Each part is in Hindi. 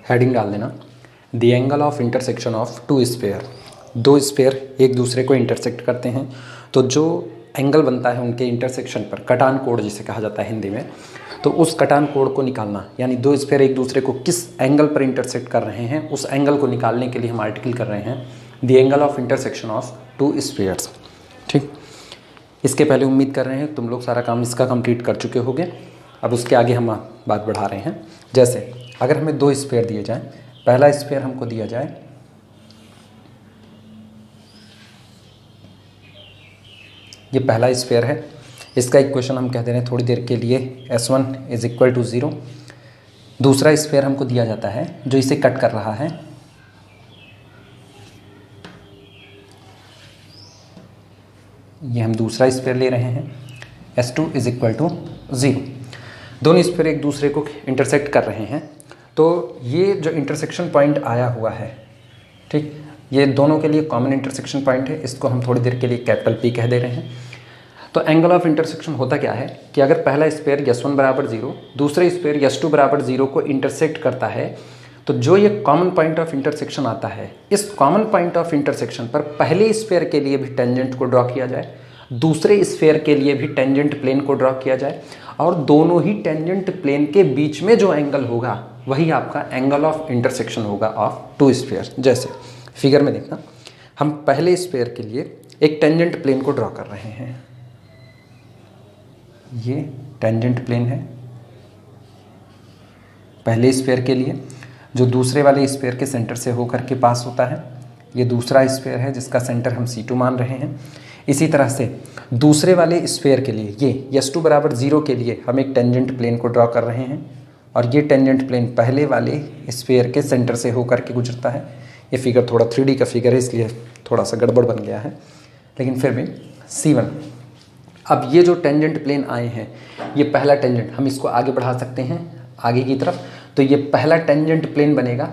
हेडिंग डाल देना, the angle of intersection of two sphere. दो स्फेयर एक दूसरे को इंटरसेक्ट करते हैं तो जो एंगल बनता है उनके इंटरसेक्शन पर, कटान कोण जिसे कहा जाता है हिंदी में, तो उस कटान कोण को निकालना, यानी दो स्फेयर एक दूसरे को किस एंगल पर इंटरसेक्ट कर रहे हैं उस एंगल को निकालने के लिए हम आर्टिकल कर रहे हैं the angle of intersection of two spheres. ठीक, इसके पहले उम्मीद कर रहे हैं तुम लोग सारा काम इसका कंप्लीट कर चुके होंगे। अब उसके आगे हम बात बढ़ा रहे हैं। जैसे अगर हमें दो स्फेयर दिए जाएं, पहला स्फेयर हमको दिया जाए ये पहला स्फेयर है, इसका इक्वेशन हम कह दे रहे हैं थोड़ी देर के लिए S1 = 0। दूसरा स्फेयर हमको दिया जाता है जो इसे कट कर रहा है, ये हम दूसरा स्फेयर ले रहे हैं, S2 = 0। दोनों स्फेयर एक दूसरे को इंटरसेक्ट कर रहे हैं, तो ये जो इंटरसेक्शन पॉइंट आया हुआ है, ठीक, ये दोनों के लिए कॉमन इंटरसेक्शन पॉइंट है, इसको हम थोड़ी देर के लिए P कह दे रहे हैं। तो एंगल ऑफ इंटरसेक्शन होता क्या है कि अगर पहला स्फेयर S1 = 0, दूसरे स्फेयर S2 = 0 को इंटरसेक्ट करता है, तो जो ये कॉमन पॉइंट ऑफ इंटरसेक्शन आता है, इस कॉमन पॉइंट ऑफ इंटरसेक्शन पर पहले स्फेयर के लिए भी टेंजेंट को ड्रॉ किया जाए, दूसरे स्फेयर के लिए भी टेंजेंट प्लेन को ड्रॉ किया जाए, और दोनों ही टेंजेंट प्लेन के बीच में जो एंगल होगा वही आपका एंगल ऑफ इंटरसेक्शन होगा ऑफ टू स्फेयर। जैसे फिगर में देखना, हम पहले स्फेयर के लिए एक टेंजेंट प्लेन को ड्रॉ कर रहे हैं, ये टेंजेंट प्लेन है पहले स्फेयर के लिए, जो दूसरे वाले स्फेयर के सेंटर से होकर के पास होता है। ये दूसरा स्फेयर है जिसका सेंटर हम C2 मान रहे हैं। इसी तरह से दूसरे वाले स्फेयर के लिए ये S2 = 0 के लिए हम एक टेंजेंट प्लेन को ड्रॉ कर रहे हैं, और ये टेंजेंट प्लेन पहले वाले स्फेयर के सेंटर से होकर के गुजरता है। ये फिगर थोड़ा 3D का फिगर है इसलिए थोड़ा सा गड़बड़ बन गया है, लेकिन फिर भी C1। अब ये जो टेंजेंट प्लेन आए हैं, ये पहला टेंजेंट, हम इसको आगे बढ़ा सकते हैं आगे की तरफ, तो ये पहला टेंजेंट प्लेन बनेगा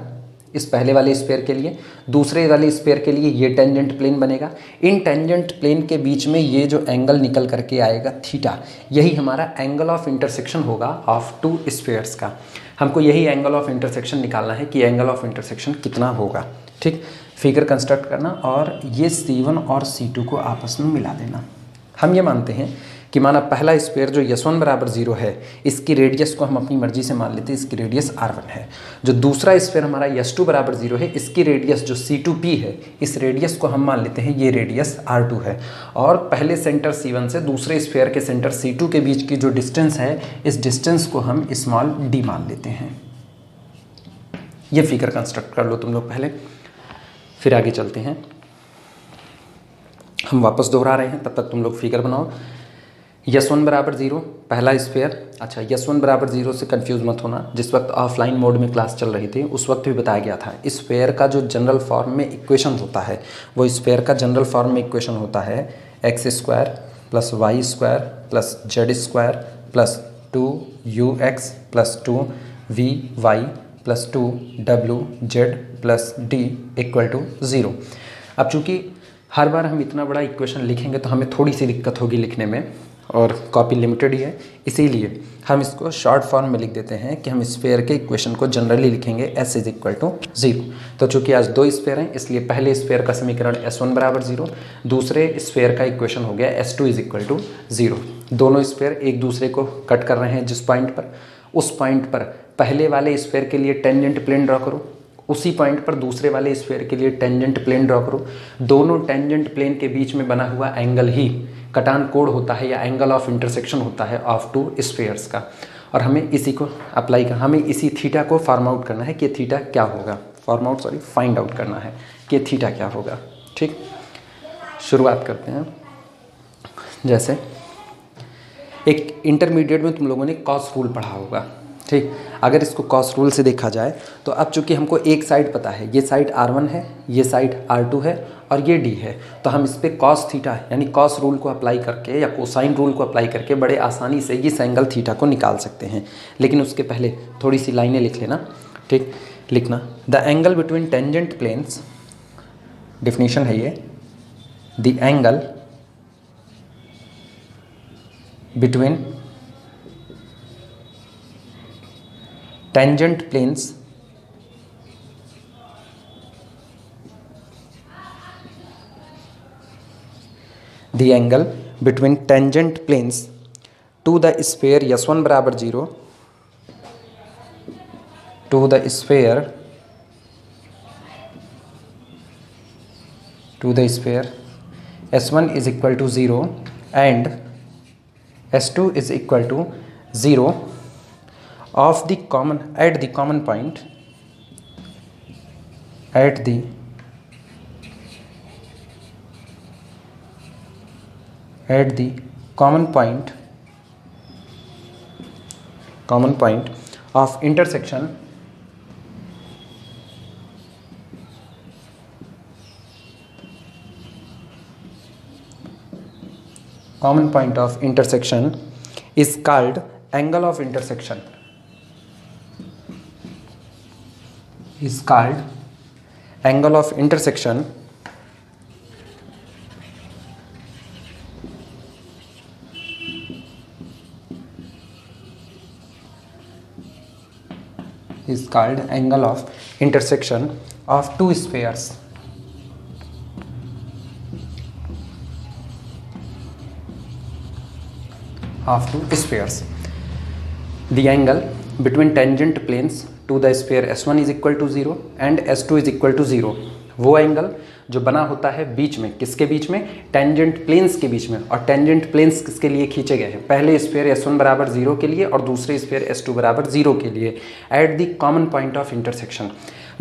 इस पहले वाले स्फेयर के लिए, दूसरे वाले स्फेयर के लिए ये टेंजेंट प्लेन बनेगा। इन टेंजेंट प्लेन के बीच में ये जो एंगल निकल करके आएगा थीटा, यही हमारा एंगल ऑफ इंटरसेक्शन होगा ऑफ टू स्फेयर्स का। हमको यही एंगल ऑफ इंटरसेक्शन निकालना है कि एंगल ऑफ इंटरसेक्शन कितना होगा। ठीक, फिगर कंस्ट्रक्ट करना और ये C1 और C2 को आपस में मिला देना। हम ये मानते हैं कि माना पहला स्फेयर जो S1 = 0 है, इसकी रेडियस को हम अपनी मर्जी से मान लेते हैं, इसकी रेडियस R1 है। जो दूसरा स्फेयर हमारा S2 = 0 है, इसकी रेडियस जो C2P है, इस रेडियस को हम मान लेते हैं ये रेडियस R2 है। और पहले सेंटर C1 से दूसरे स्फेयर के सेंटर C2 के बीच की जो डिस्टेंस है, इस डिस्टेंस को हम स्मॉल d मान लेते हैं। ये फिगर कंस्ट्रक्ट कर लो तुम लोग पहले, फिर आगे चलते हैं। हम वापस दोहरा रहे हैं, तब तक तुम लोग फिगर बनाओ। S1 = 0 पहला स्फेयर। अच्छा, S1 = 0 से कंफ्यूज मत होना, जिस वक्त ऑफलाइन मोड में क्लास चल रही थी उस वक्त भी बताया गया था, स्फेयर का जो जनरल फॉर्म में इक्वेशन होता है, वो स्फेयर का जनरल फॉर्म में इक्वेशन होता है x² + y² + z² + 2ux + 2vy + 2wz + d = 0। अब चूँकि हर बार हम इतना बड़ा इक्वेशन लिखेंगे तो हमें थोड़ी सी दिक्कत होगी लिखने में, और कॉपी लिमिटेड ही है, इसीलिए हम इसको शॉर्ट फॉर्म में लिख देते हैं कि हम स्फेयर के इक्वेशन को जनरली लिखेंगे S = 0। तो चूँकि आज दो स्फेयर हैं, इसलिए पहले स्फेयर का समीकरण S1 = 0, दूसरे स्फेयर का इक्वेशन हो गया S2 = 0। दोनों स्फेयर एक दूसरे को कट कर रहे हैं जिस पॉइंट पर, उस पॉइंट पर पहले वाले स्फेयर के लिए टेंजेंट प्लेन ड्रॉ करो, उसी पॉइंट पर दूसरे वाले स्फेयर के लिए टेंजेंट प्लेन ड्रॉ करो। दोनों टेंजेंट प्लेन के बीच में बना हुआ एंगल ही कटान कोण होता है या एंगल ऑफ इंटरसेक्शन होता है ऑफ टू स्फेयर्स का। और हमें इसी को अप्लाई करना, हमें इसी थीटा को फार्म आउट करना है कि थीटा क्या होगा, फाइंड आउट करना है कि थीटा क्या होगा। ठीक, शुरुआत करते हैं। जैसे एक इंटरमीडिएट में तुम लोगों ने कॉस रूल पढ़ा होगा। ठीक, अगर इसको कॉस रूल से देखा जाए तो अब चूंकि हमको एक साइड पता है, ये साइड R1 है, ये साइड R2 है और ये D है, तो हम इस पर कॉस थीटा यानी कॉस रूल को अप्लाई करके या कोसाइन रूल को अप्लाई करके बड़े आसानी से इस एंगल थीटा को निकाल सकते हैं। लेकिन उसके पहले थोड़ी सी लाइनें लिख लेना। ठीक, लिखना, the angle between tangent planes, definition है ये, the angle between tangent planes the angle between tangent planes to the sphere S1 बराबर 0 to the sphere S1 is equal to 0 and S2 is equal to 0 of the common at the common point of intersection is called angle of intersection is called angle of intersection of two spheres. The angle between tangent planes to the sphere S1 is equal to 0 and S2 is equal to 0. वो एंगल जो बना होता है बीच में, किसके बीच में? टेंजेंट प्लेन्स के बीच में। और टेंजेंट प्लेन्स किसके लिए खींचे गए हैं? पहले स्फीयर S1 बराबर 0 के लिए और दूसरे स्फीयर S2 बराबर 0 के लिए at the common point of intersection.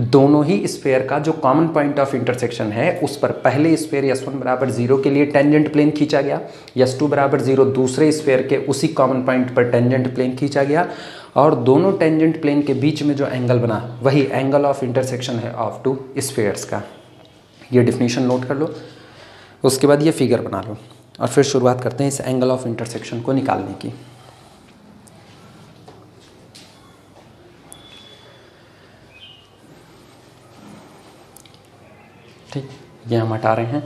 दोनों ही स्फीयर का जो कॉमन पॉइंट ऑफ इंटरसेक्शन है उस पर पहले स्फीयर S1 बराबर 0 के लिए टेंजेंट प्लेन खींचा गया, S2 बराबर 0 दूसरे स्फीयर के उसी कॉमन पॉइंट पर टेंजेंट प्लेन खींचा गया, और दोनों टेंजेंट प्लेन के बीच में जो एंगल बना वही एंगल ऑफ इंटरसेक्शन है ऑफ टू स्फीयर्स का। ये डिफिनीशन नोट कर लो, उसके बाद ये फिगर बना लो और फिर शुरुआत करते हैं इस एंगल ऑफ इंटरसेक्शन को निकालने की। ठीक, ये हम हटा रहे हैं।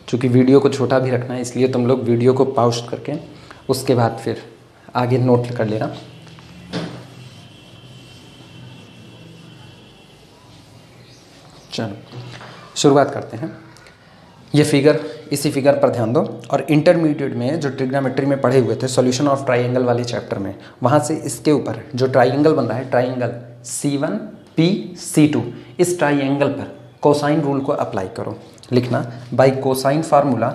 चूँकि वीडियो को छोटा भी रखना है इसलिए तुम लोग वीडियो को पॉज करके उसके बाद फिर आगे नोट कर लेना। चलो शुरुआत करते हैं। ये फिगर, इसी फिगर पर ध्यान दो। और इंटरमीडिएट में जो ट्रिग्नोमेट्री में पढ़े हुए थे सॉल्यूशन ऑफ ट्राइंगल वाले चैप्टर में, वहाँ से इसके ऊपर जो ट्राइंगल बन रहा है, ट्राइंगल C1PC2, इस ट्राइंगल पर कोसाइन रूल को अप्लाई करो। लिखना बाय कोसाइन फार्मूला,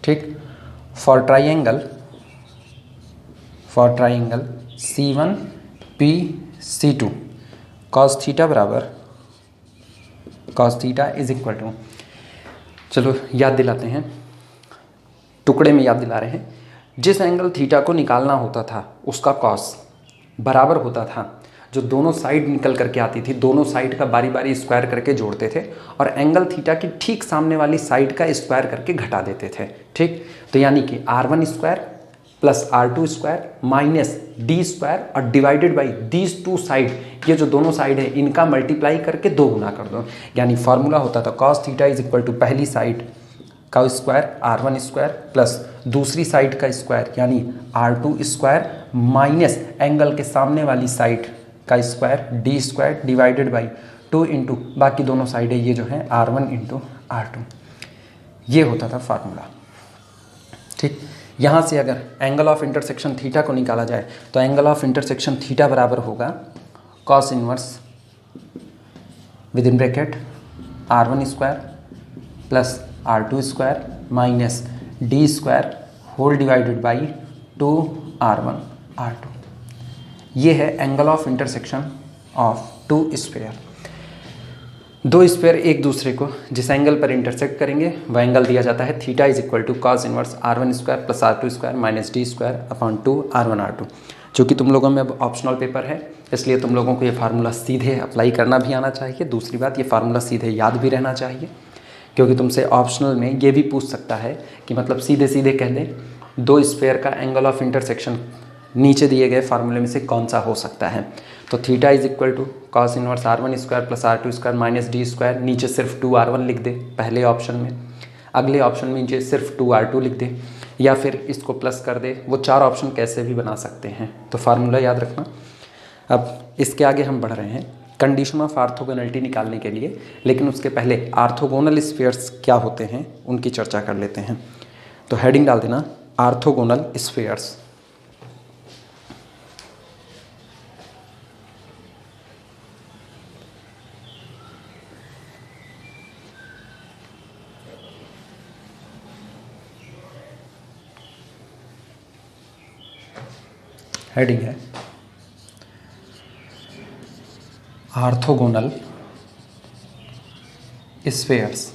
ठीक, for triangle C1PC2 cos theta बराबर cos theta is equal to, चलो याद दिलाते हैं, टुकड़े में याद दिला रहे हैं। जिस एंगल थीटा को निकालना होता था उसका कॉस बराबर होता था जो दोनों साइड निकल करके आती थी, दोनों साइड का बारी बारी स्क्वायर करके जोड़ते थे और एंगल थीटा की ठीक सामने वाली साइड का स्क्वायर करके घटा देते थे। ठीक, तो यानी कि R1 square plus R2 square minus D square और divided by these two side, ये जो दोनों साइड है इनका मल्टीप्लाई करके 2 गुना कर दो। यानी फॉर्मूला होता था cos theta is equal to पहली साइड का स्क्वायर R1 स्क्वायर प्लस दूसरी साइड का स्क्वायर यानी R2 स्क्वायर माइनस एंगल के सामने वाली साइड का square D square divided by 2 into बाकी दोनों साइड है ये जो है R1 इंटू R2, ये होता था फार्मूला। ठीक, यहाँ से अगर एंगल ऑफ इंटरसेक्शन थीटा को निकाला जाए तो एंगल ऑफ इंटरसेक्शन थीटा बराबर होगा cos inverse with in bracket R1 square plus R2 square minus D square whole divided by 2R1 R2। ये है angle of intersection of two sphere. दो स्फीयर एक दूसरे को जिस एंगल पर इंटरसेक्ट करेंगे वह एंगल दिया जाता है theta is equal to cos inverse R1 square plus R2 square minus D square upon 2R1 R2। चूँकि तुम लोगों में अब ऑप्शनल पेपर है इसलिए तुम लोगों को ये फार्मूला सीधे अप्लाई करना भी आना चाहिए। दूसरी बात, ये फार्मूला सीधे याद भी रहना चाहिए, क्योंकि तुमसे ऑप्शनल में ये भी पूछ सकता है कि मतलब सीधे सीधे कह दें दो स्फीयर का एंगल ऑफ इंटरसेक्शन नीचे दिए गए फार्मूले में से कौन सा हो सकता है। तो theta is equal to cos inverse R1 square plus R2 square minus D square, नीचे सिर्फ 2R1 लिख दे पहले ऑप्शन में, अगले ऑप्शन में नीचे सिर्फ 2R2 लिख दे। या फिर इसको प्लस कर दे, वो 4 ऑप्शन कैसे भी बना सकते हैं। तो फार्मूला याद रखना। अब इसके आगे हम बढ़ रहे हैं कंडीशन ऑफ ऑर्थोगोनलिटी निकालने के लिए, लेकिन उसके पहले ऑर्थोगोनल स्फीयर्स क्या होते हैं उनकी चर्चा कर लेते हैं। तो हेडिंग डाल देना ऑर्थोगोनल स्फीयर्स। हेडिंग है ऑर्थोगोनल स्फीयर्स।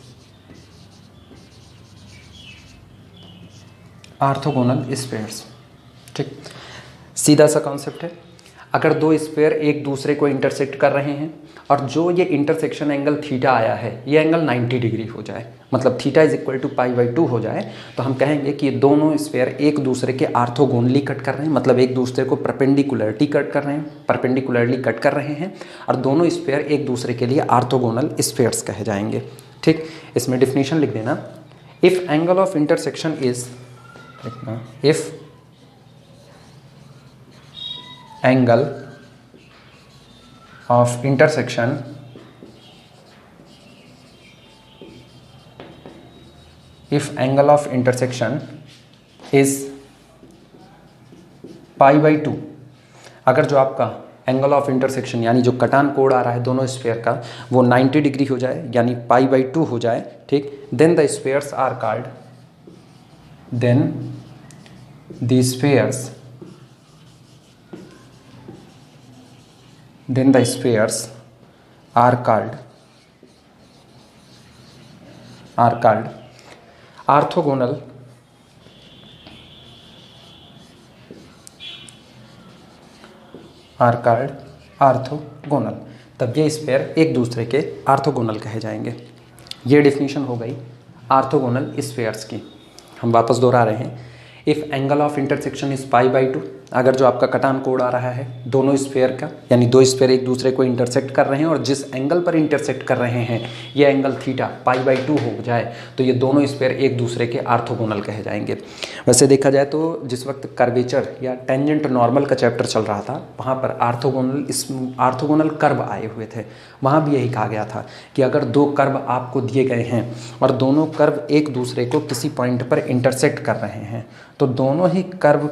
ऑर्थोगोनल स्फीयर्स, ठीक, सीधा सा कॉन्सेप्ट है। अगर दो स्फीयर एक दूसरे को इंटरसेक्ट कर रहे हैं और जो ये इंटरसेक्शन एंगल थीटा आया है ये एंगल 90 डिग्री हो जाए, मतलब थीटा इज इक्वल टू पाई/2 हो जाए, तो हम कहेंगे कि ये दोनों स्फीयर एक दूसरे के ऑर्थोगोनली कट कर रहे हैं, मतलब एक दूसरे को परपेंडिकुलरली कट कर रहे हैं और दोनों स्फीयर एक दूसरे के लिए ऑर्थोगोनल स्फीयर्स कहे जाएंगे। ठीक, इसमें डिफिनीशन लिख देना। If angle of intersection is, if angle of intersection if angle of intersection is π/2, अगर जो आपका एंगल ऑफ इंटरसेक्शन यानी जो कटान कोण आ रहा है दोनों स्फीयर का वो 90 डिग्री हो जाए यानी π/2 हो जाए, ठीक, then the spheres are called, then the spheres are called orthogonal तब ये स्फीयर एक दूसरे के ऑर्थोगोनल कहे जाएंगे। ये डिफिनीशन हो गई ऑर्थोगोनल स्फीयर्स की। हम वापस दोहरा रहे हैं। If angle of intersection is π/2, अगर जो आपका कटान कोण आ रहा है दोनों स्फीयर का यानी दो स्फीयर एक दूसरे को इंटरसेक्ट कर रहे हैं और जिस एंगल पर इंटरसेक्ट कर रहे हैं ये एंगल थीटा π/2 हो जाए, तो ये दोनों स्फीयर एक दूसरे के ऑर्थोगोनल कहे जाएंगे। वैसे देखा जाए तो जिस वक्त कर्वेचर या टेंजेंट नॉर्मल का चैप्टर चल रहा था वहाँ पर ऑर्थोगोनल कर्व आए हुए थे, वहाँ भी यही कहा गया था कि अगर दो कर्व आपको दिए गए हैं और दोनों कर्व एक दूसरे को किसी पॉइंट पर इंटरसेक्ट कर रहे हैं तो दोनों ही कर्व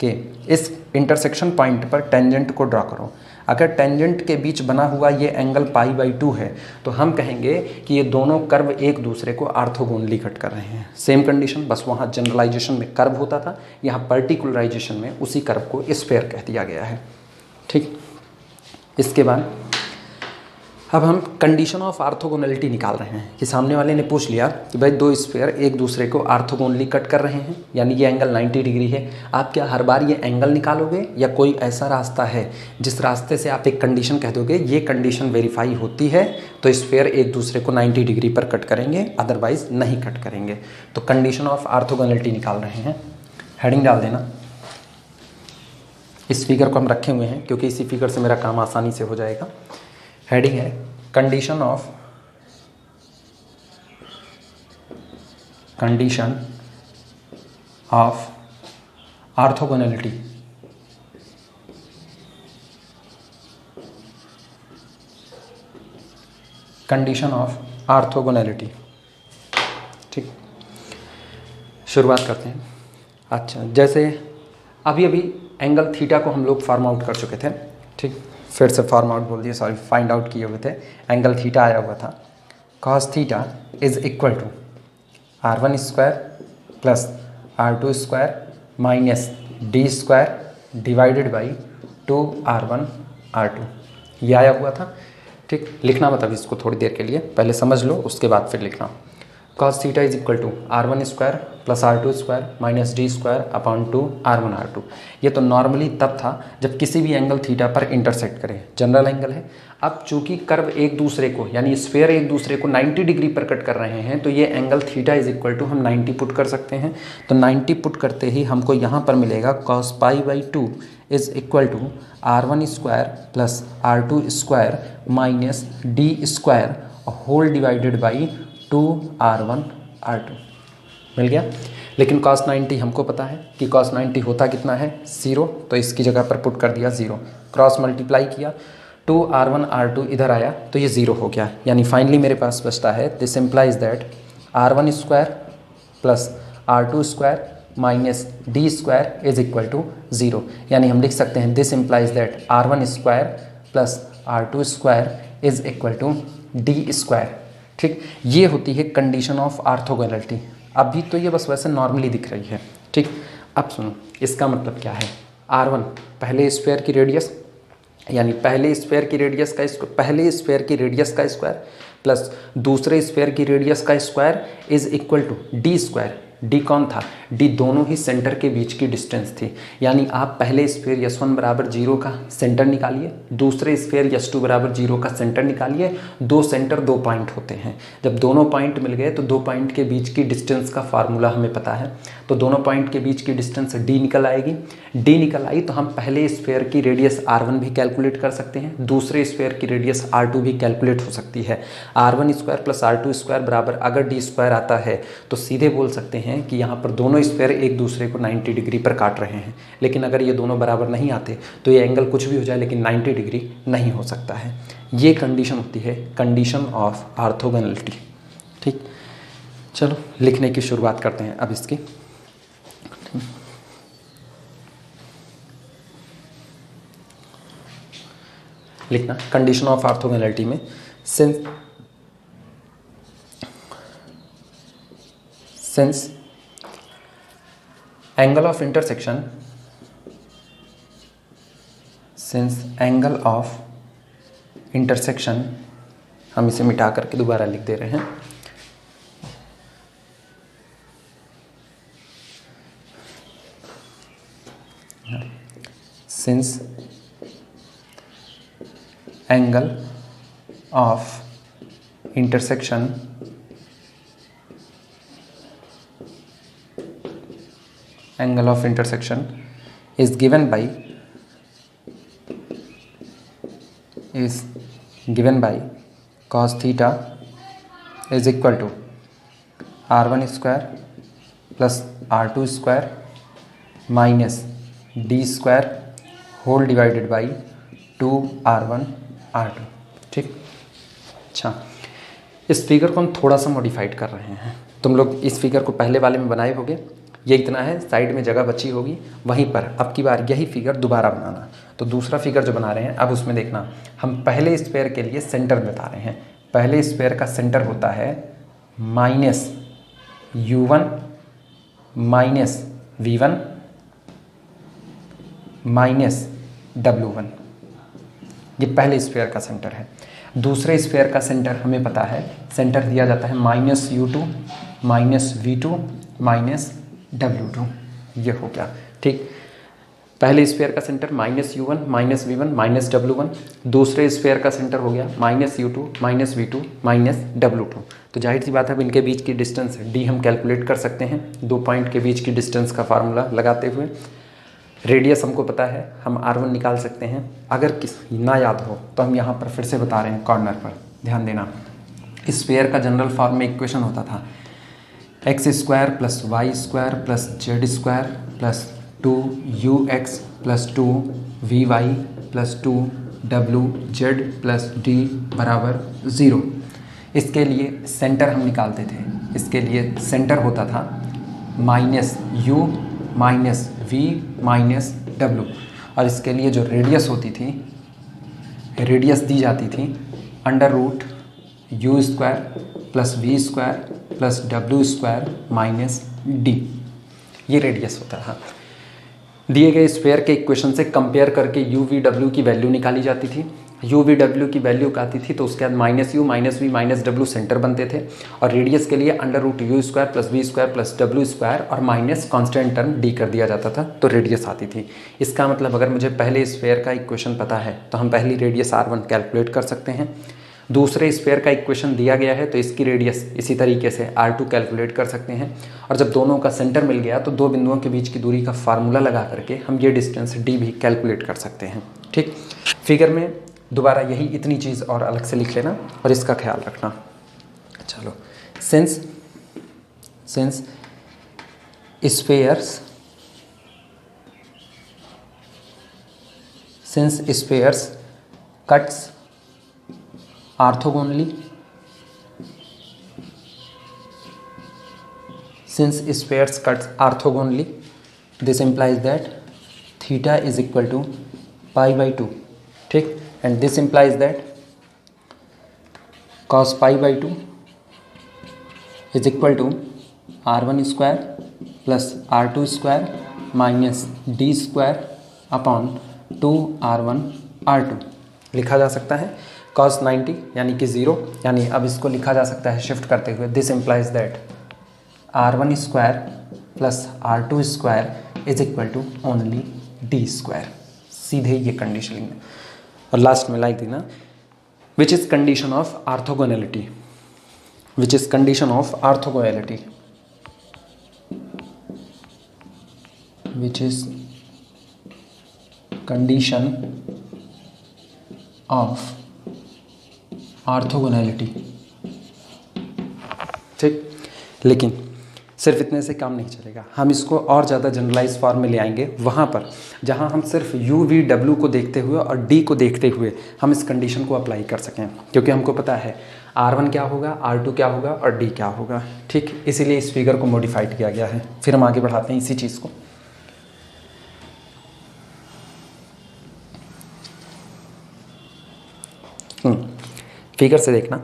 के इस इंटरसेक्शन पॉइंट पर टेंजेंट को ड्रॉ करो। अगर टेंजेंट के बीच बना हुआ ये एंगल π/2 है तो हम कहेंगे कि ये दोनों कर्व एक दूसरे को ऑर्थोगोनली कट कर रहे हैं। सेम कंडीशन, बस वहाँ जनरलाइजेशन में कर्व होता था, यहाँ पर्टिकुलराइजेशन में उसी कर्व को स्फीयर कह दिया गया है। ठीक, इसके बाद अब हम कंडीशन ऑफ ऑर्थोगोनलिटी निकाल रहे हैं कि सामने वाले ने पूछ लिया कि भाई दो स्फीयर एक दूसरे को ऑर्थोगोनली कट कर रहे हैं यानी ये एंगल 90 डिग्री है। आप क्या हर बार ये एंगल निकालोगे या कोई ऐसा रास्ता है जिस रास्ते से आप एक कंडीशन कह दोगे ये कंडीशन वेरीफाई होती है तो स्फीयर एक दूसरे को 90 डिग्री पर कट करेंगे, अदरवाइज नहीं कट करेंगे। तो कंडीशन ऑफ ऑर्थोगोनलिटी निकाल रहे हैं। हेडिंग डाल देना। इस फिगर को हम रखे हुए हैं क्योंकि इसी फिगर से मेरा काम आसानी से हो जाएगा। हेडिंग है condition of orthogonality. Condition of orthogonality, ठीक, शुरुआत करते हैं। अच्छा, जैसे अभी एंगल थीटा को हम लोग फार्म आउट कर चुके थे, ठीक, फिर से फार्म आउट बोल दिया, सॉरी, फाइंड आउट किए हुए थे। एंगल थीटा आया हुआ था, cos theta is equal to r1 square plus r2 square minus d square divided by 2r1 r2, ये आया हुआ था। ठीक, लिखना मतलब इसको थोड़ी देर के लिए पहले समझ लो, उसके बाद फिर लिखना। cos theta is equal to r1 square plus r2 square minus d square upon 2r1 r2। ये तो नॉर्मली तब था जब किसी भी एंगल थीटा पर इंटरसेक्ट करे, जनरल एंगल है। अब चूंकि कर्व एक दूसरे को यानी स्फीयर एक दूसरे को 90 डिग्री पर कट कर रहे हैं तो ये angle theta is equal to हम 90 पुट कर सकते हैं। तो 90 पुट करते ही हमको यहाँ पर मिलेगा cos π/2 is equal to r1 square plus r2 square minus d square whole divided by 2r1 r2। मिल गया। लेकिन cos 90 हमको पता है कि cos 90 होता कितना है 0, तो इसकी जगह पर पुट कर दिया 0, क्रॉस मल्टीप्लाई किया 2r1 r2 इधर आया तो ये 0 हो गया। यानी फाइनली मेरे पास बचता है this implies that r1 square plus r2 square minus D square is equal to 0। यानी हम लिख सकते हैं this implies that r1 square plus r2 square is equal to D square. ठीक, ये होती है कंडीशन ऑफ ऑर्थोगोनैलिटी। अभी तो ये बस वैसे नॉर्मली दिख रही है। ठीक, अब सुनो इसका मतलब क्या है। r1 पहले स्फीयर की रेडियस, यानी पहले स्फीयर की रेडियस का स्क्वायर प्लस दूसरे स्फीयर की रेडियस का square is equal to D square. D कौन था, डी दोनों ही सेंटर के बीच की डिस्टेंस थी। यानी आप पहले स्फीयर S1 बराबर 0 का सेंटर निकालिए, दूसरे स्फीयर S2 बराबर 0 का सेंटर निकालिए। दो सेंटर 2 पॉइंट होते हैं, जब दोनों पॉइंट मिल गए तो 2 पॉइंट के बीच की डिस्टेंस का फार्मूला हमें पता है, तो दोनों पॉइंट के बीच की डिस्टेंस डी निकल आएगी। डी निकल आई तो हम पहले स्फीयर की रेडियस r1 भी कैलकुलेट कर सकते हैं, दूसरे स्फीयर की रेडियस r2 भी कैलकुलेट हो सकती है। r1 square plus r2 square बराबर अगर डी स्क्वायर आता है तो सीधे बोल सकते हैं कि यहाँ पर दोनों स्फीयर एक दूसरे को 90 डिग्री पर काट रहे हैं। लेकिन अगर ये दोनों बराबर नहीं आते तो ये एंगल कुछ भी हो जाए लेकिन 90 डिग्री नहीं हो सकता है। ये कंडीशन होती है कंडीशन ऑफ ऑर्थोगोनैलिटी। ठीक, चलो लिखने की शुरुआत करते हैं अब इसकी। लिखना कंडीशन ऑफ ऑर्थोगोनैलिटी में सिंस एंगल ऑफ इंटरसेक्शन, हम इसे मिटा करके दोबारा लिख दे रहे हैं। Since angle of intersection is given by cos theta is equal to r1 square plus r2 square minus d square whole divided by 2r1 r2। ठीक, अच्छा इस फिगर को हम थोड़ा सा मॉडिफाइड कर रहे हैं। तुम लोग इस फिगर को पहले वाले में बनाए होगे, ये इतना है, साइड में जगह बची होगी, वहीं पर अब की बार यही फिगर दोबारा बनाना। तो दूसरा फिगर जो बना रहे हैं अब उसमें देखना, हम पहले स्फीयर के लिए सेंटर बता रहे हैं। पहले स्फीयर का सेंटर होता है minus u1 minus v1 minus w1। ये पहले स्फीयर का सेंटर है। दूसरे स्फीयर का सेंटर हमें पता है, सेंटर दिया जाता है minus u2 minus v2 minus w2। ये हो गया। ठीक, पहले स्फीयर का centre minus u1 minus v1 minus w1, दूसरे स्फीयर का सेंटर हो गया minus u2 minus v2 minus w2। तो जाहिर सी बात है अब इनके बीच की डिस्टेंस d हम कैलकुलेट कर सकते हैं 2 पॉइंट के बीच की डिस्टेंस का फार्मूला लगाते हुए। रेडियस हमको पता है, हम r1 निकाल सकते हैं। अगर ना याद हो तो हम यहाँ पर फिर से बता रहे हैं, कॉर्नर पर ध्यान देना। स्फीयर का जनरल फॉर्म में इक्वेशन होता था x square plus y square plus z square plus 2ux plus 2vy plus 2wz plus d बराबर 0। इसके लिए सेंटर हम निकालते थे, इसके लिए सेंटर होता था minus u minus v minus w, और इसके लिए जो रेडियस होती थी, रेडियस दी जाती थी under root u square plus v square plus w square minus d। ये रेडियस होता था। दिए गए स्फीयर के इक्वेशन से कंपेयर करके u v w की वैल्यू निकाली जाती थी। u v w की वैल्यू आती थी तो उसके बाद minus u minus v minus w centre बनते थे, और रेडियस के लिए under root u square plus v square plus w square और माइनस कांस्टेंट टर्म d कर दिया जाता था तो रेडियस आती थी। इसका मतलब अगर मुझे पहले स्फीयर का इक्वेशन पता है तो हम पहली रेडियस r1 कैलकुलेट कर सकते हैं। दूसरे स्फीयर का इक्वेशन दिया गया है तो इसकी रेडियस इसी तरीके से r2 कैलकुलेट कर सकते हैं, और जब दोनों का सेंटर मिल गया तो दो बिंदुओं के बीच की दूरी का फार्मूला लगा करके हम ये डिस्टेंस d भी कैलकुलेट कर सकते हैं। ठीक, फिगर में दोबारा यही इतनी चीज़ और अलग से लिख लेना और इसका ख्याल रखना। चलो, since spheres since spheres cuts orthogonally, since spheres cuts orthogonally, this implies that theta is equal to pi by 2, ठीक, and this implies that cos pi by 2 is equal to r1 square plus r2 square minus d square upon 2r1 r2 लिखा जा सकता है। cos 90 यानी कि 0, यानी अब इसको लिखा जा सकता है शिफ्ट करते हुए, this implies that r1 square plus r2 square is equal to only d square. सीधे ये कंडीशन लिखना और लास्ट में लाइक देना which is condition of orthogonality, which is condition of orthogonality, which is condition of orthogonality, ठीक। लेकिन सिर्फ इतने से काम नहीं चलेगा, हम इसको और ज़्यादा जनरलाइज फॉर्म में ले आएंगे, वहाँ पर जहाँ हम सिर्फ u v w को देखते हुए और d को देखते हुए हम इस कंडीशन को अप्लाई कर सकें, क्योंकि हमको पता है r1 क्या होगा, r2 क्या होगा और d क्या होगा, ठीक। इसीलिए इस फिगर को मॉडिफाइड किया गया है। फिर हम आगे बढ़ाते हैं इसी चीज़ को। फिगर से देखना,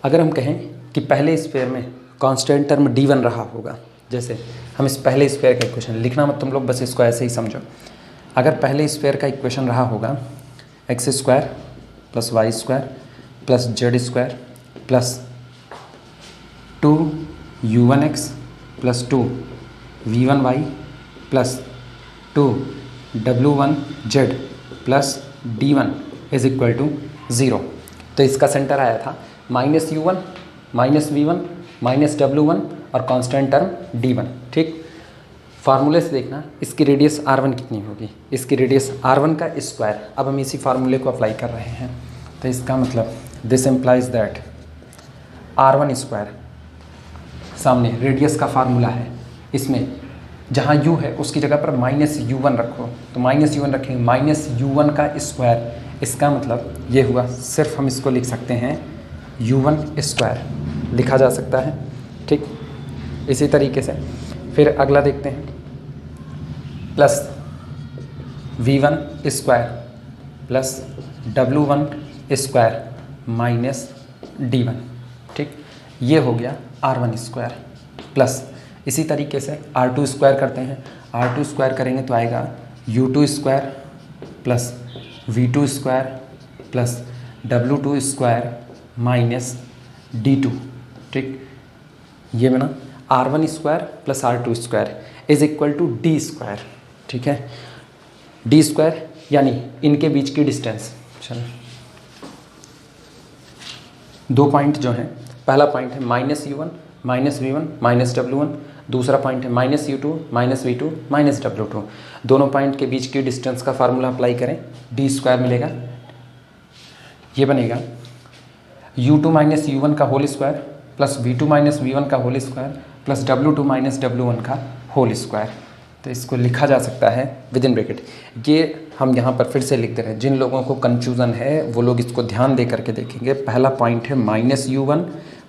अगर हम कहें कि पहले स्फीयर में कांस्टेंट टर्म d1 रहा होगा, जैसे हम इस पहले स्फीयर का इक्वेशन लिखना मत तुम लोग, बस इसको ऐसे ही समझो। अगर पहले स्फीयर का इक्वेशन रहा होगा x square plus y square plus z square plus 2u1x plus 2v1y plus 2w1z plus d1 is equal to 0, तो इसका सेंटर आया था -u1 -v1 -w1 और कांस्टेंट टर्म d1, ठीक। फार्मूले से देखना इसकी रेडियस r1 कितनी होगी, इसकी रेडियस r1 का स्क्वायर। अब हम इसी फार्मूले को अप्लाई कर रहे हैं, तो इसका मतलब this implies that r1 square, सामने रेडियस का फार्मूला है, इसमें जहाँ u है उसकी जगह पर -u1 रखो, तो -u1 रखेंगे, -u1 का स्क्वायर, इसका मतलब ये हुआ, सिर्फ हम इसको लिख सकते हैं u1 स्क्वायर लिखा जा सकता है, ठीक। इसी तरीके से फिर अगला देखते हैं, plus v1 square plus w1 square minus d1, ठीक। ये हो गया r1 स्क्वायर प्लस इसी तरीके से r2 स्क्वायर करते हैं, r2 स्क्वायर करेंगे तो आएगा u2 square plus v2 square plus w2 square minus d2, ठीक। ये बना r1 square plus r2 square is equal to d square, ठीक है। d स्क्वायर यानी इनके बीच की डिस्टेंस, चलो दो पॉइंट जो हैं, पहला पॉइंट है -u1 -v1 -w1, दूसरा पॉइंट है -u2 -v2 -w2। दोनों पॉइंट के बीच की डिस्टेंस का फार्मूला अप्लाई करें, d स्क्वायर मिलेगा, ये बनेगा u2 -u1 का whole square plus v2 -v1 का whole square plus w2 -w1 का होल स्क्वायर। तो इसको लिखा जा सकता है विद इन ब्रैकेट। ये हम यहाँ पर फिर से लिख दे रहे हैं, जिन लोगों को कन्फ्यूज़न है वो लोग इसको ध्यान दे करके देखेंगे। पहला पॉइंट है -u1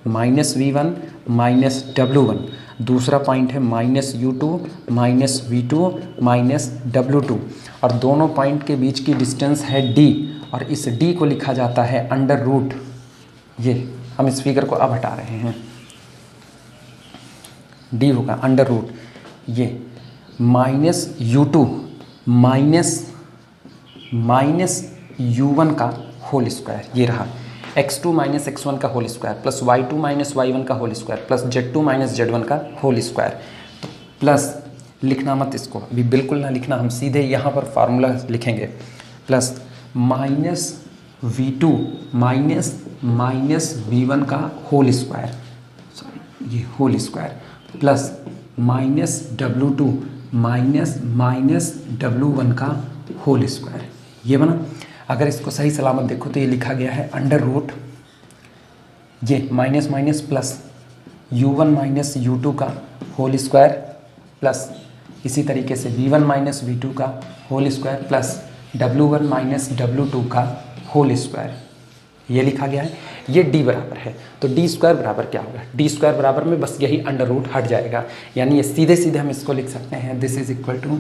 -v1 -w1, दूसरा पॉइंट है -u2 -v2 -w2, और दोनों पॉइंट के बीच की डिस्टेंस है d, और इस d को लिखा जाता है अंडर रूट। ये हम इस फिगर को अब हटा रहे हैं, d होगा अंडर रूट ये -u2 -u1 का होल स्क्वायर, ये रहा x2 -x1 का whole square plus y2 -y1 का whole square plus z2 -z1 का होल स्क्वायर। तो प्लस लिखना मत इसको, अभी बिल्कुल ना लिखना, हम सीधे यहाँ पर फार्मूला लिखेंगे, प्लस -v2 -v1 का होल स्क्वायर, सॉरी ये whole square, plus -w2 -w1 का होल स्क्वायर, ये बना। अगर इसको सही सलामत देखो तो ये लिखा गया है अंडर रूट, ये minus minus plus u1 minus u2 का होल स्क्वायर प्लस इसी तरीके से v1 माइनस v2 का whole square plus w1 minus w2 का होल स्क्वायर, ये लिखा गया है। ये d बराबर है, तो d स्क्वायर बराबर क्या होगा, d स्क्वायर बराबर में बस यही अंडर रूट हट जाएगा, यानी ये सीधे सीधे हम इसको लिख सकते हैं, this is equal to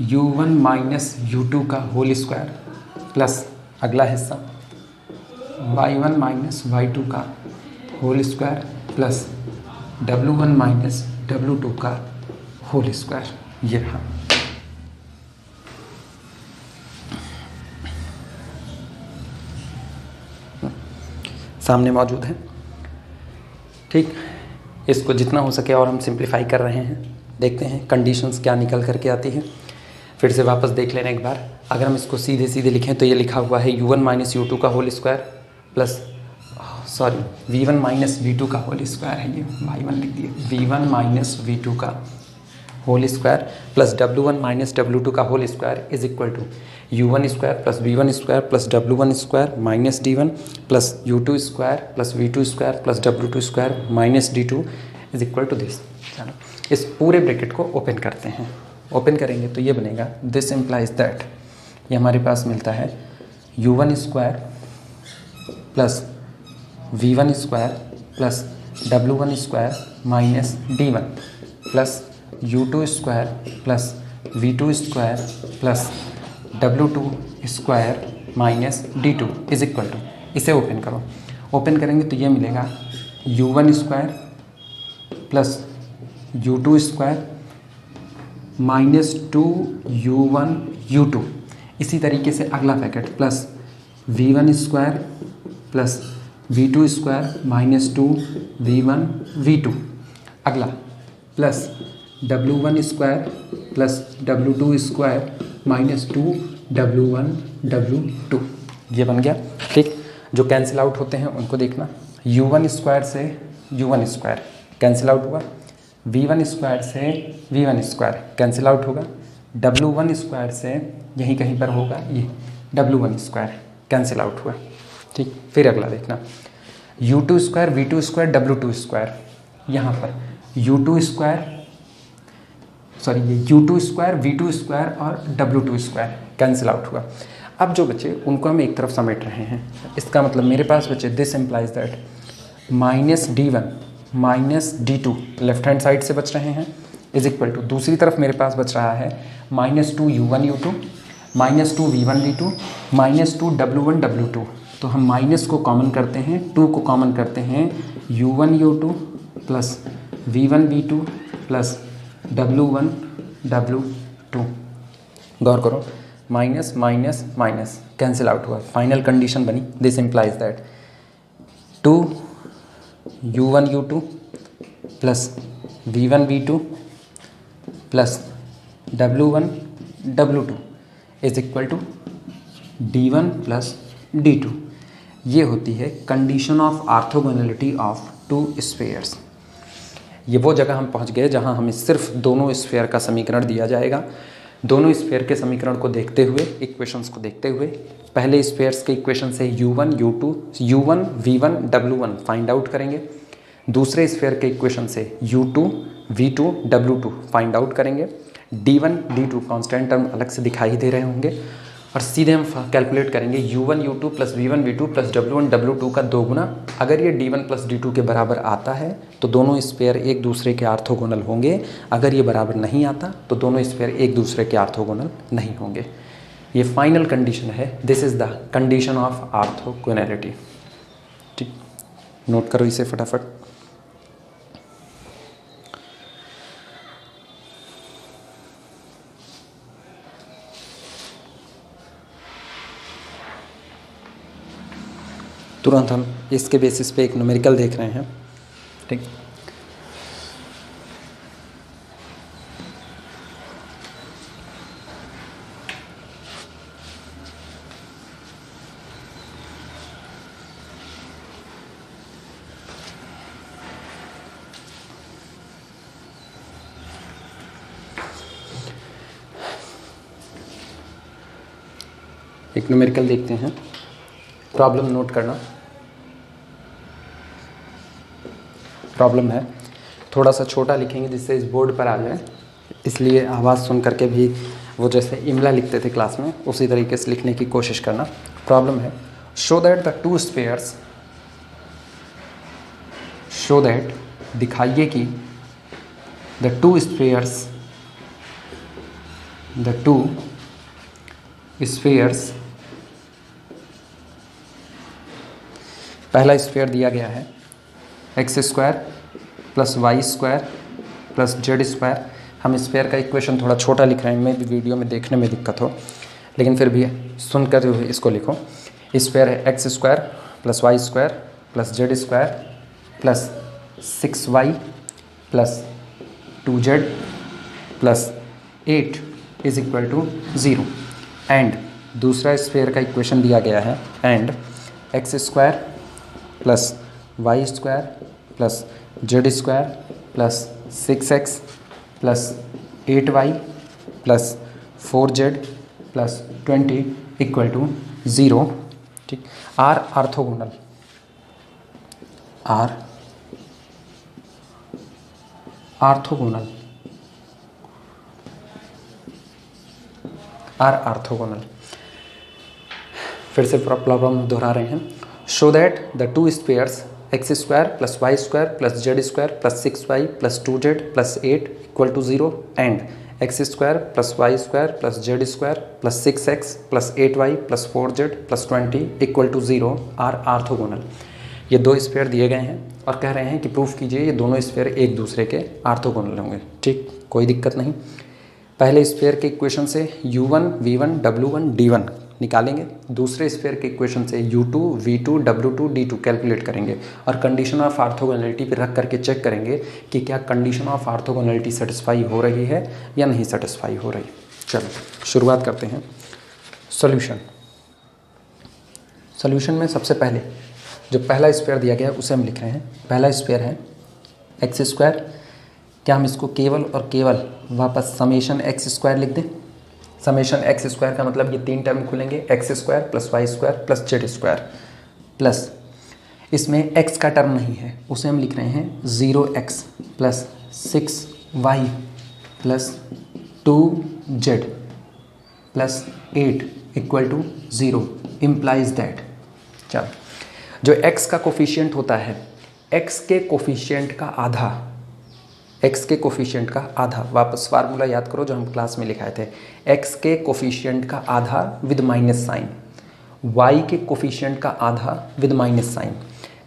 u1 minus u2 का होल स्क्वायर प्लस अगला हिस्सा y1 माइनस y2 का whole square plus w1 minus w2 का होल स्क्वायर, ये रहा। सामने मौजूद है, ठीक। इसको जितना हो सके और हम सिंप्लीफाई कर रहे हैं, देखते हैं कंडीशंस क्या निकल करके आती है। फिर से वापस देख लेना एक बार। अगर हम इसको सीधे सीधे लिखें तो ये लिखा हुआ है u1 माइनस u2 का whole square plus v1 minus v2 का होल स्क्वायर है, ये y1 लिख दिए, v1 माइनस v2 का whole square plus w1 minus w2 का whole square is equal to u1 square plus v1 square plus w1 square minus d1 plus u2 square plus v2 square plus w2 square minus d2 is equal to this. चलो इस पूरे ब्रैकेट को ओपन करते हैं। ओपन करेंगे तो ये बनेगा, दिस इम्प्लाइज दैट, ये हमारे पास मिलता है u1 square plus v1 square plus w1 square minus d1 plus u2 square plus v2 square plus w2 square minus d2 is equal to, इसे ओपन करो। ओपन करेंगे तो ये मिलेगा u1 square plus u2 square minus 2u1 u2, इसी तरीके से अगला packet plus v1 square plus v2 square minus 2v1 v2, अगला plus w1 square plus w2 square minus 2w1 w2, ये बन गया, ठीक। जो कैंसिल आउट होते हैं उनको देखना, u1 स्क्वायर से u1 स्क्वायर कैंसिल आउट होगा, v1 स्क्वायर से v1 स्क्वायर कैंसिल आउट होगा, w1 स्क्वायर से यहीं कहीं पर होगा ये w1 स्क्वायर कैंसिल आउट हुआ, ठीक। फिर अगला देखना u2 square v2 square w2 square, यहाँ पर u2 स्क्वायर ये u2 स्क्वायर v2 स्क्वायर और w2 स्क्वायर कैंसिल आउट हुआ। अब जो बचे उनको हम एक तरफ समेट रहे हैं, इसका मतलब मेरे पास बचे, this implies that minus d1 minus d2 left hand side से बच रहे हैं इज इक्वल टू, दूसरी तरफ मेरे पास बच रहा है minus 2u1 u2 minus 2v1 v2 minus 2w1 w2, तो हम माइनस को कॉमन करते हैं, 2 को कॉमन करते हैं, u1 u2 plus v1 v2 plus w1 w2, गौर करो, minus minus minus cancel out हुआ, फाइनल कंडीशन बनी, this implies that 2u1 u2 plus v1 v2 plus w1 w2 is equal to d1 plus d2। ये होती है condition of orthogonality of two spheres. ये वो जगह हम पहुंच गए जहां हमें सिर्फ दोनों स्फीयर का समीकरण दिया जाएगा। दोनों स्फीयर के समीकरण को देखते हुए, इक्वेशंस को देखते हुए, पहले स्फीयर्स के इक्वेशन से u1 u2 u1 v1 w1 find out करेंगे, दूसरे स्फीयर के इक्वेशन से u2 v2 w2 find out करेंगे, d1 d2 कांस्टेंट टर्म अलग से दिखाई दे रहे होंगे, और सीधे हम कैलकुलेट करेंगे u1 u2 plus v1 v2 plus w1 w2 का 2 गुना। अगर ये d1 प्लस d2 के बराबर आता है तो दोनों स्फीयर एक दूसरे के ऑर्थोगोनल होंगे, अगर ये बराबर नहीं आता तो दोनों स्फीयर एक दूसरे के ऑर्थोगोनल नहीं होंगे। ये फाइनल कंडीशन है, this is the condition of orthogonality, ठीक। नोट करो इसे फटाफट। तुरंत हम इसके बेसिस पे एक न्यूमेरिकल देख रहे हैं, ठीक। एक न्यूमेरिकल देखते हैं, प्रॉब्लम नोट करना। प्रॉब्लम है, थोड़ा सा छोटा लिखेंगे जिससे इस बोर्ड पर आ जाए, इसलिए आवाज़ सुन करके भी वो जैसे इमला लिखते थे क्लास में उसी तरीके से लिखने की कोशिश करना। प्रॉब्लम है, show that the two spheres, show that दिखाइए कि the two spheres, the two spheres, पहला स्फीयर दिया गया है x square plus y square plus z square. हम स्फीयर का इक्वेशन थोड़ा छोटा लिख रहे हैं, मैं भी वीडियो में देखने में दिक्कत हो, लेकिन फिर भी सुनकर इसको लिखो। स्फीयर है x square plus y square plus z square plus 6y plus 2z plus 8 is equal to 0। And दूसरा स्फीयर का इक्वेशन दिया गया है, and x square plus y square plus z square plus 6x plus 8y plus 4z plus 20 equal to 0। ठीक, are orthogonal, are orthogonal, are orthogonal. फिर से प्रॉब्लम दोहरा रहे हैं। Show that the two spheres x square plus y square plus z square plus 6y plus 2z plus 8 equal to 0 and x square plus y square plus z square plus 6x plus 8y plus 4z plus 20 equal to 0 are orthogonal. ये दो स्फीयर दिए गए हैं और कह रहे हैं कि प्रूफ कीजिए ये दोनों स्फीयर एक दूसरे के आर्थोगोनल होंगे। ठीक, कोई दिक्कत नहीं। पहले स्फीयर के इक्वेशन से u1 v1 w1 d1 निकालेंगे, दूसरे स्फीयर के इक्वेशन से u2 v2 w2 d2 calculate करेंगे और कंडीशन ऑफ आर्थोगोनलिटी पे रख करके चेक करेंगे कि क्या कंडीशन ऑफ आर्थोगोनलिटी सेटिस्फाई हो रही है या नहीं सेटिस्फाई हो रही। चलो शुरुआत करते हैं। सॉल्यूशन, सॉल्यूशन में सबसे पहले जो पहला स्फीयर दिया गया है उसे हम लिख रहे हैं। पहला स्फीयर है एक्स स्क्वायर, क्या हम इसको केवल और केवल वापस समेशन एक्स स्क्वायर लिख दें। समेशन एक्स स्क्वायर का मतलब ये तीन टर्म खुलेंगे, x square plus y square plus z square plus इसमें एक्स का टर्म नहीं है उसे हम लिख रहे हैं 0x plus 6y plus 2z plus 8 equal to 0 implies that. चलो, जो x का कोफिशिएंट होता है, x के कोफिशिएंट का आधा, x के कोफिशिएंट का आधा, वापस फार्मूला याद करो जो हम क्लास में लिखाए थे, x के कोफिशिएंट का आधा विद माइनस साइन, y के कोफिशिएंट का आधा विद माइनस साइन,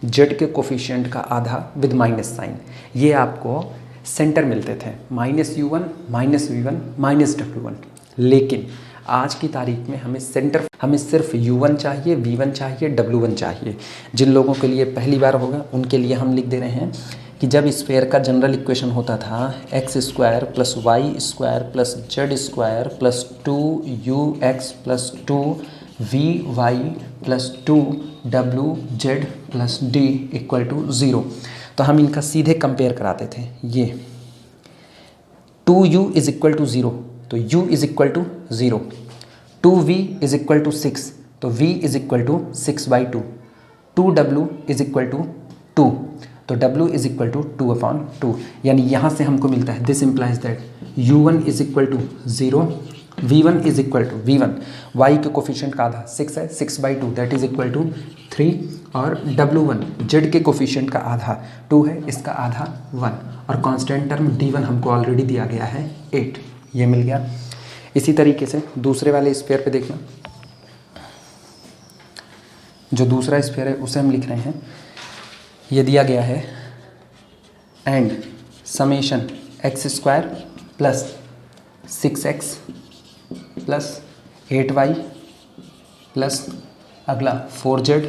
z के कोफिशिएंट का आधा विद माइनस साइन। ये आपको सेंटर मिलते थे minus u1 minus v1 minus w1, लेकिन आज की तारीख में हमें सेंटर, हमें सिर्फ u1 चाहिए, v1 चाहिए, w1 चाहिए। जिन लोगों के लिए पहली बार होगा उनके लिए हम लिख दे रहे हैं कि जब स्फीयर का जनरल इक्वेशन होता था x square plus y square plus z square plus 2ux plus 2vy plus 2wz plus d equal to 0, तो हम इनका सीधे कंपेयर कराते थे। ये 2u इज इक्वल टू 0 तो u is equal to 0, 2v is equal to 6 तो v is equal to 6/2, 2w is equal to 2 तो w इज इक्वल टू 2/2। यानी यहाँ से हमको मिलता है this implies that u1 is equal to 0, v1 is equal to v1, y के कोफिशिएंट का आधा 6 है, 6/2 दैट इज इक्वल टू 3, और w1 z के कोफिशिएंट का आधा 2 है, इसका आधा 1, और कांस्टेंट टर्म d1 हमको ऑलरेडी दिया गया है 8, ये मिल गया। इसी तरीके से दूसरे वाले स्फीयर पे देखना, जो दूसरा स्फीयर है उसे हम लिख रहे हैं, ये दिया गया है and summation x square plus 6x plus 8y plus अगला 4z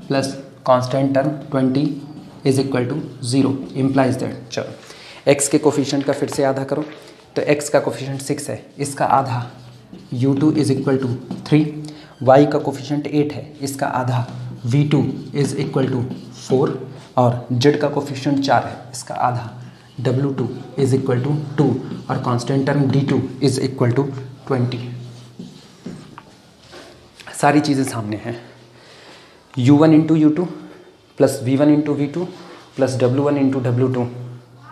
plus constant term 20 is equal to 0 implies that. चलो x के कोफिशिएंट का फिर से आधा करो, तो x का कोफिशिएंट 6 है, इसका आधा u2 is equal to 3, y का कोफिशिएंट 8 है, इसका आधा v2 इज इक्वल टू 4, और z का कोफिशिएंट 4 है, इसका आधा w2 इज इक्वल टू 2, और constant term d2 is equal to 20। सारी चीज़ें सामने हैं, u1 into u2 plus v1 into v2 plus W1 into W2,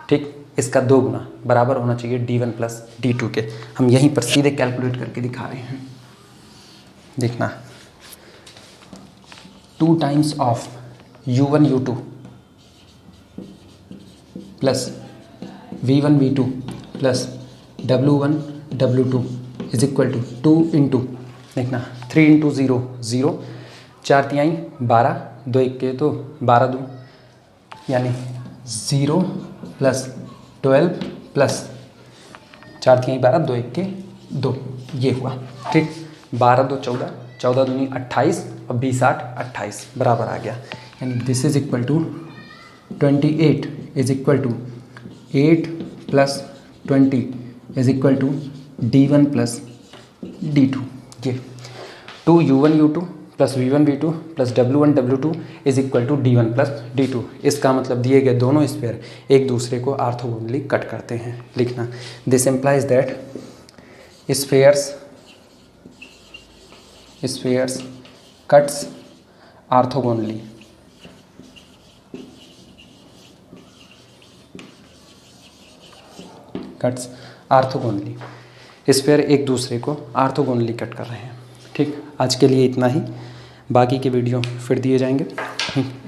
ठीक, इसका 2 गुना बराबर होना चाहिए D1 प्लस D2 के। हम यहीं पर सीधे कैलकुलेट करके दिखा रहे हैं। देखना, 2 times of U1 U2 plus V1 V2 plus W1 W2 is equal to 2 into, देखना 3 इंटू 0 0, 4 तिहाई 12, 2 1 तो 12 2, यानी 0 प्लस 12 प्लस 4 तिहाई 12, 2 1 2, ये हुआ, ठीक। 12 2 14, 14 दूनी 28 और 20 8 28 बराबर आ गया। यानी this is equal to 28 is equal to 8 plus 20 is equal to D1 plus D2। ये 2 U1 U2 plus V1 V2 plus W1 W2 is equal to D1 plus D2। इसका मतलब दिए गए दोनों स्फीयर एक दूसरे को ऑर्थोगोनली कट करते हैं। लिखना, this implies that spheres cuts orthogonally। Cuts orthogonally, sphere एक दूसरे को ऑर्थोगोनली कट कर रहे हैं, ठीक। आज के लिए इतना ही, बाकी के वीडियो फिर दिए जाएंगे,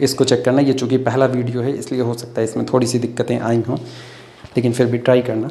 इसको चेक करना। ये चूँकि पहला वीडियो है इसलिए हो सकता है इसमें थोड़ी सी दिक्कतें आई हों, लेकिन फिर भी ट्राई करना।